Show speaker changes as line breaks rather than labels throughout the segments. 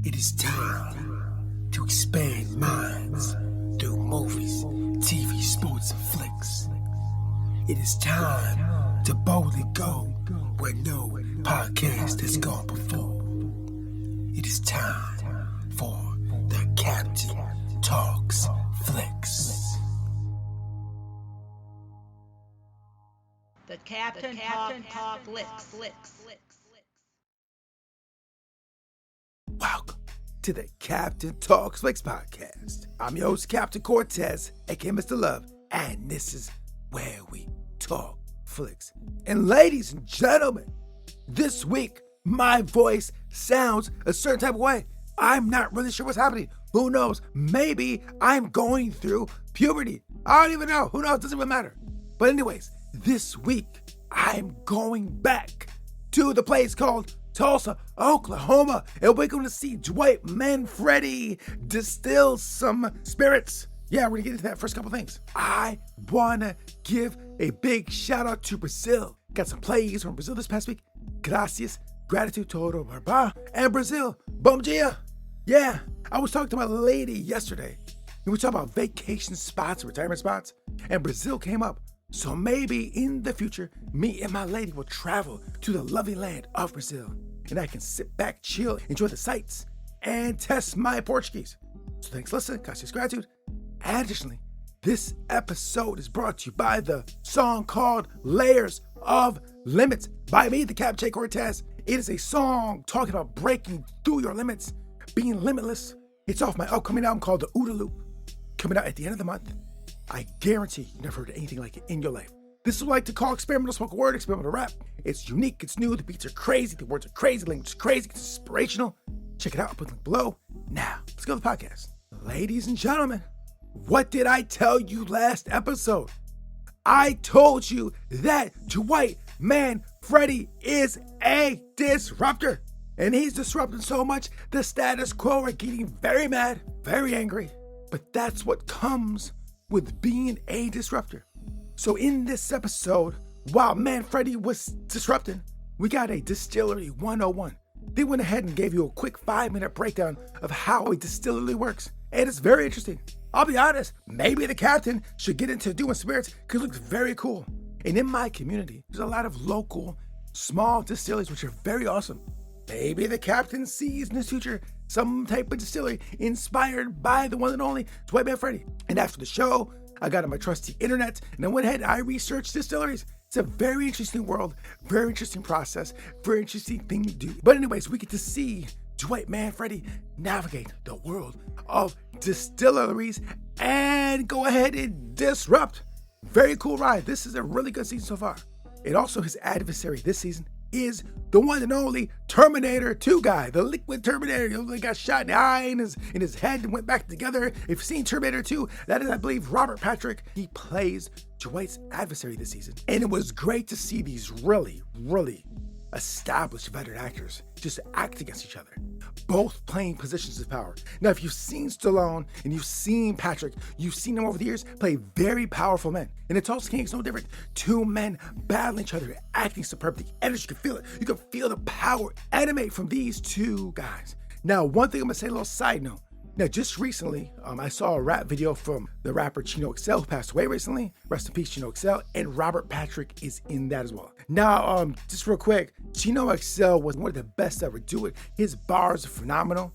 It is time to expand minds through movies, TV, sports, and flicks. It is time to boldly go where no podcast has gone before. It is time for the Captain Talks Flicks.
The Captain Talk Flicks.
Welcome to the Captain Talks Flicks podcast. I'm your host, Captain Cortez, aka Mr. Love, and this is where we talk flicks. And ladies and gentlemen, this week my voice sounds a certain type of way. I'm not really sure what's happening. Who knows? Maybe I'm going through puberty. I don't even know. Who knows? Doesn't really matter. But anyways, this week I'm going back to the place called Tulsa, Oklahoma, and we're going to see Dwight Manfredi distill some spirits. Yeah, we're going to get into that first couple things. I want to give a big shout out to Brazil. Got some plays from Brazil this past week. Gracias, gratitude, todo barba, and Brazil. Bom dia. Yeah, I was talking to my lady yesterday, and we talked about vacation spots, retirement spots, and Brazil came up. So maybe in the future, me and my lady will travel to the lovely land of Brazil, and I can sit back, chill, enjoy the sights, and test my Portuguese. So thanks for listening, gracias, gratitude. And additionally, this episode is brought to you by the song called Layers of Limits by me, the Captain Cortez. It is a song talking about breaking through your limits, being limitless. It's off my upcoming album called The OODA Loop, coming out at the end of the month. I guarantee you never heard anything like it in your life. This is what I like to call experimental spoken word, experimental rap. It's unique, it's new, the beats are crazy, the words are crazy, the language is crazy, it's inspirational. Check it out, I'll put the link below. Now, let's go to the podcast. Ladies and gentlemen, what did I tell you last episode? I told you that Dwight Manfredi is a disruptor. And he's disrupting so much, the status quo are getting very mad, very angry. But that's what comes with being a disruptor. So in this episode, while Manfredi was disrupting, we got a Distillery 101. They went ahead and gave you a quick 5-minute breakdown of how a distillery works. And it's very interesting. I'll be honest, maybe the captain should get into doing spirits because it looks very cool. And in my community, there's a lot of local, small distilleries which are very awesome. Maybe the captain sees in his future some type of distillery inspired by the one and only Dwight Manfredi. And after the show, I got on my trusty internet and I went ahead and I researched distilleries. It's a very interesting world, very interesting process, very interesting thing to do. But anyways, we get to see Dwight Manfredi navigate the world of distilleries and go ahead and disrupt. Very cool ride. This is a really good season so far. And also his adversary this season is the one and only Terminator 2 guy, the liquid Terminator. He got shot in the eye and his head and went back together. If you've seen Terminator 2, that is, I believe, Robert Patrick. He plays Dwight's adversary this season. And it was great to see these really, really established veteran actors just act against each other, both playing positions of power. Now, if you've seen Stallone and you've seen Patrick, you've seen them over the years play very powerful men. And the Tulsa King is no different. Two men battling each other, acting superb. The energy, you can feel it. You can feel the power emanate from these two guys. Now, one thing I'm gonna say, a little side note. Now, just recently, I saw a rap video from the rapper Chino XL, who passed away recently. Rest in peace, Chino XL. And Robert Patrick is in that as well. Now, just real quick, Chino XL was one of the best to ever do it. His bars are phenomenal.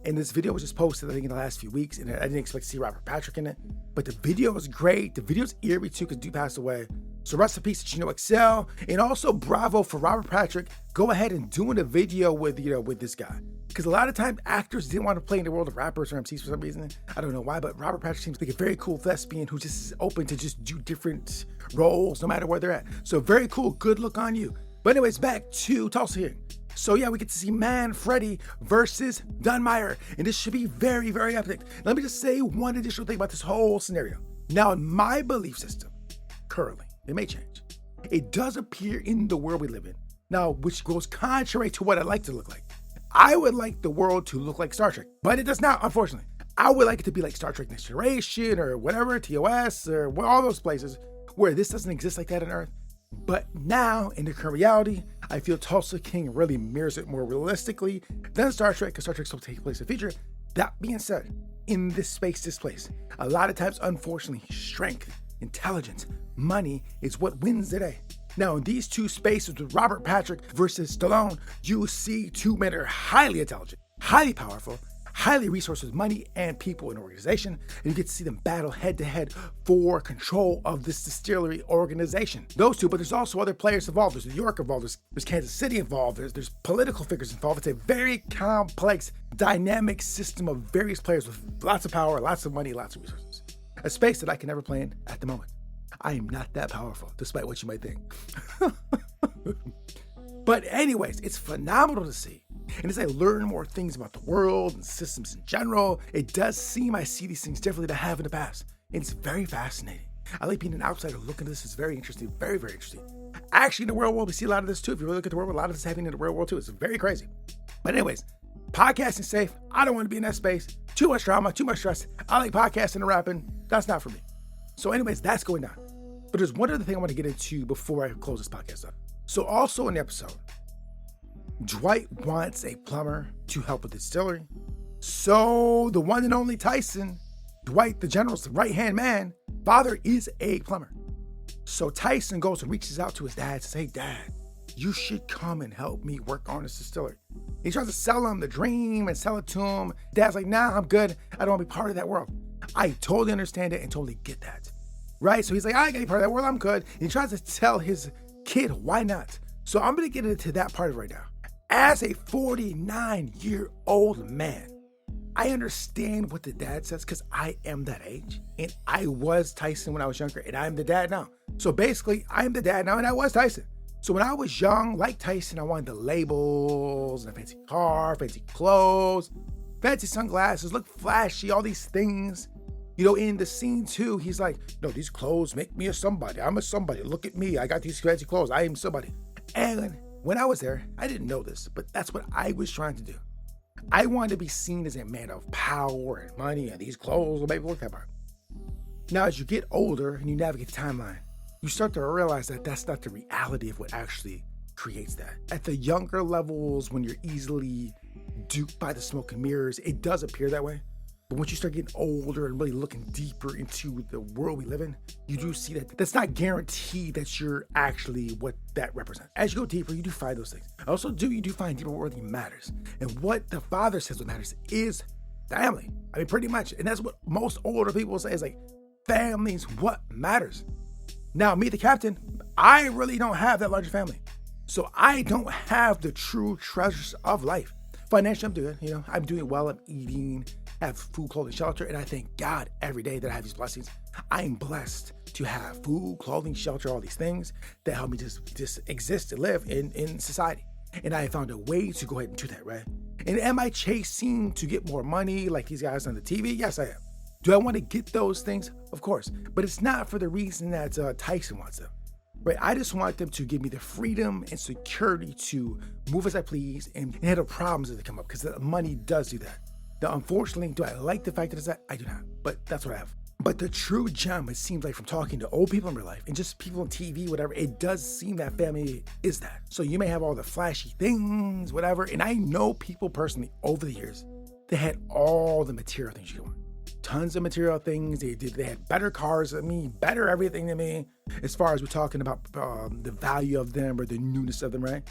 And this video was just posted, I think, in the last few weeks. And I didn't expect to see Robert Patrick in it. But the video was great. The video's eerie, too, because dude passed away. So rest in peace to Chino XL. And also, bravo for Robert Patrick. Go ahead and doing a video with this guy. Because a lot of times actors didn't want to play in the world of rappers or MCs for some reason. I don't know why, but Robert Patrick seems like a very cool thespian who just is open to just do different roles no matter where they're at. So very cool. Good look on you. But anyways, back to Tulsa here. So yeah, we get to see Manfredi versus Dunmire. And this should be very, very epic. Let me just say one additional thing about this whole scenario. Now, in my belief system, currently, it may change. It does appear in the world we live in. Now, which goes contrary to what I'd like to look like. I would like the world to look like Star Trek, but it does not, unfortunately. I would like it to be like Star Trek Next Generation or whatever, TOS or all those places where this doesn't exist like that on Earth. But now, in the current reality, I feel Tulsa King really mirrors it more realistically than Star Trek, because Star Trek still takes place in the future. That being said, in this place, a lot of times, unfortunately, strength, intelligence, money is what wins the day. Now, in these two spaces with Robert Patrick versus Stallone, you see two men that are highly intelligent, highly powerful, highly resourced with money and people in organization, and you get to see them battle head to head for control of this distillery organization. Those two, but there's also other players involved. There's New York involved, there's Kansas City involved, there's political figures involved. It's a very complex, dynamic system of various players with lots of power, lots of money, lots of resources. A space that I can never play in at the moment. I am not that powerful, despite what you might think. But anyways, it's phenomenal to see. And as I learn more things about the world and systems in general, it does seem I see these things differently than I have in the past. And it's very fascinating. I like being an outsider looking at this. It's very interesting, very, very interesting. Actually, in the real world, we see a lot of this too. If you really look at the world, a lot of this is happening in the real world too. It's very crazy. But anyways, podcasting safe. I don't want to be in that space. Too much drama, too much stress. I like podcasting and rapping. That's not for me. So anyways, that's going down. But there's one other thing I want to get into before I close this podcast up. So also in the episode, Dwight wants a plumber to help with the distillery. So the one and only Tyson, Dwight the general's right-hand man, father is a plumber. So Tyson goes and reaches out to his dad to say, Dad, you should come and help me work on this distillery. He tries to sell him the dream and sell it to him. Dad's like, nah, I'm good. I don't want to be part of that world. I totally understand it and totally get that. Right? So he's like, I ain't gonna be part of that world. I'm good. And he tries to tell his kid, why not? So I'm going to get into that part of it right now. As a 49-year-old man, I understand what the dad says because I am that age. And I was Tyson when I was younger, and I am the dad now. So basically, I am the dad now, and I was Tyson. So when I was young, like Tyson, I wanted the labels, and a fancy car, fancy clothes, fancy sunglasses, look flashy, all these things. You know, in the scene too, he's like, no, these clothes make me a somebody. I'm a somebody. Look at me. I got these fancy clothes. I am somebody. And when I was there, I didn't know this, but that's what I was trying to do. I wanted to be seen as a man of power and money, and these clothes will make me look that part. Now, as you get older and you navigate the timeline, you start to realize that that's not the reality of what actually creates that. At the younger levels, when you're easily duped by the smoke and mirrors, it does appear that way. But once you start getting older and really looking deeper into the world we live in, you do see that that's not guaranteed that you're actually what that represents. As you go deeper, you do find those things. You do find deeper what really matters. And what the father says what matters is family. I mean, pretty much. And that's what most older people say is like, family's what matters. Now, me, the captain, I really don't have that large family. So I don't have the true treasures of life. Financially, I'm doing, I'm doing well. I'm eating, have food, clothing, shelter, and I thank God every day that I have these blessings. I'm blessed to have food, clothing, shelter, all these things that help me just exist and live in society. And I found a way to go ahead and do that, right? And am I chasing to get more money like these guys on the TV? Yes, I am. Do I want to get those things? Of course. But it's not for the reason that Tyson wants them. Right? I just want them to give me the freedom and security to move as I please and handle problems as they come up, because the money does do that. Now, unfortunately, do I like the fact that it's that? I do not, but that's what I have. But the true gem, it seems like from talking to old people in real life and just people on TV, whatever, it does seem that family is that. So you may have all the flashy things, whatever, and I know people personally over the years that had all the material things you want. Tons of material things. They had better cars than me, better everything than me, as far as we're talking about the value of them or the newness of them, right?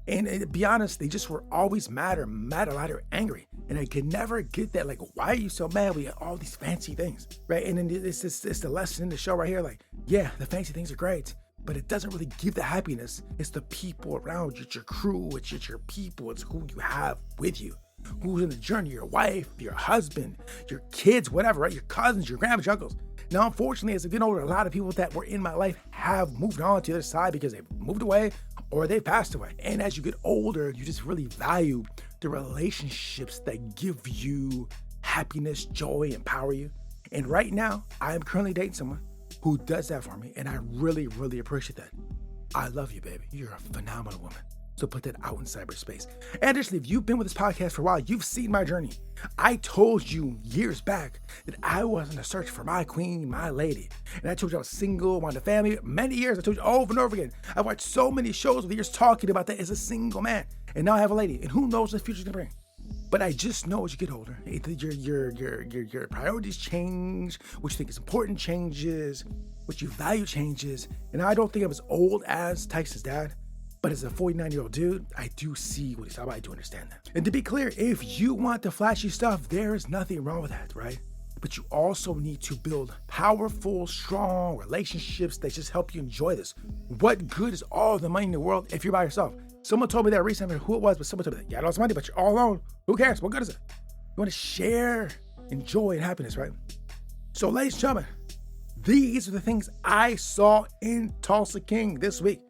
And to be honest, they just were always mad or angry. And I could never get that. Like, why are you so mad? We got all these fancy things, right? And then it's the lesson in the show right here. Like, yeah, the fancy things are great, but it doesn't really give the happiness. It's the people around you. It's your crew. It's your people. It's who you have with you. Who's in the journey, your wife, your husband, your kids, whatever, right? Your cousins, your grandmas, your uncles. Now, unfortunately, as I get older, a lot of people that were in my life have moved on to the other side because they've moved away or they've passed away. And as you get older, you just really value the relationships that give you happiness, joy, empower you. And right now, I am currently dating someone who does that for me. And I really, really appreciate that. I love you, baby. You're a phenomenal woman. So put that out in cyberspace. And additionally, if you've been with this podcast for a while, you've seen my journey. I told you years back that I was on a search for my queen, my lady. And I told you I was single, wanted a family. Many years, I told you over and over again. I've watched so many shows over the years talking about that as a single man. And now I have a lady. And who knows what the future's gonna bring. But I just know as you get older, your priorities change, what you think is important changes, what you value changes. And I don't think I'm as old as Tyson's dad. But as a 49-year-old dude, I do see what he's talking about. I do understand that. And to be clear, if you want the flashy stuff, there is nothing wrong with that, right? But you also need to build powerful, strong relationships that just help you enjoy this. What good is all the money in the world if you're by yourself? Someone told me that recently, I don't know who it was, but someone told me that. Yeah, I lost money, but you're all alone. Who cares? What good is it? You want to share joy and happiness, right? So, ladies and gentlemen, these are the things I saw in Tulsa King this week.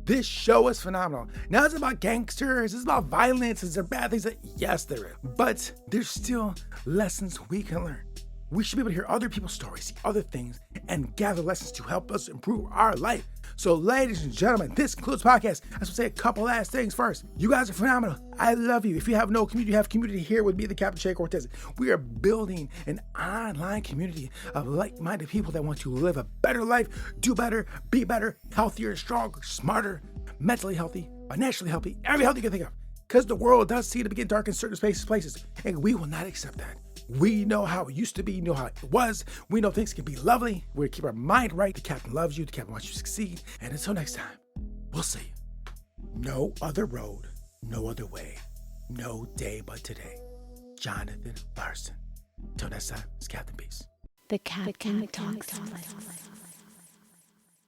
This show is phenomenal. Now it's about gangsters, it's about violence, is there bad things? Yes, there is. But there's still lessons we can learn. We should be able to hear other people's stories, see other things, and gather lessons to help us improve our life. So, ladies and gentlemen, this concludes the podcast. I just want to say a couple last things first. You guys are phenomenal. I love you. If you have no community, you have community here with me, the Captain Che Cortez. We are building an online community of like-minded people that want to live a better life, do better, be better, healthier, stronger, smarter, mentally healthy, financially healthy, every health you can think of. Because the world does seem to begin dark in certain places, and we will not accept that. We know how it used to be, know how it was. We know things can be lovely. We keep our mind right. The captain loves you. The captain wants you to succeed. And until next time, we'll see you. No other road, no other way, no day but today. Jonathan Larson. Till next time, it's Captain Peace.
The Captain Talks.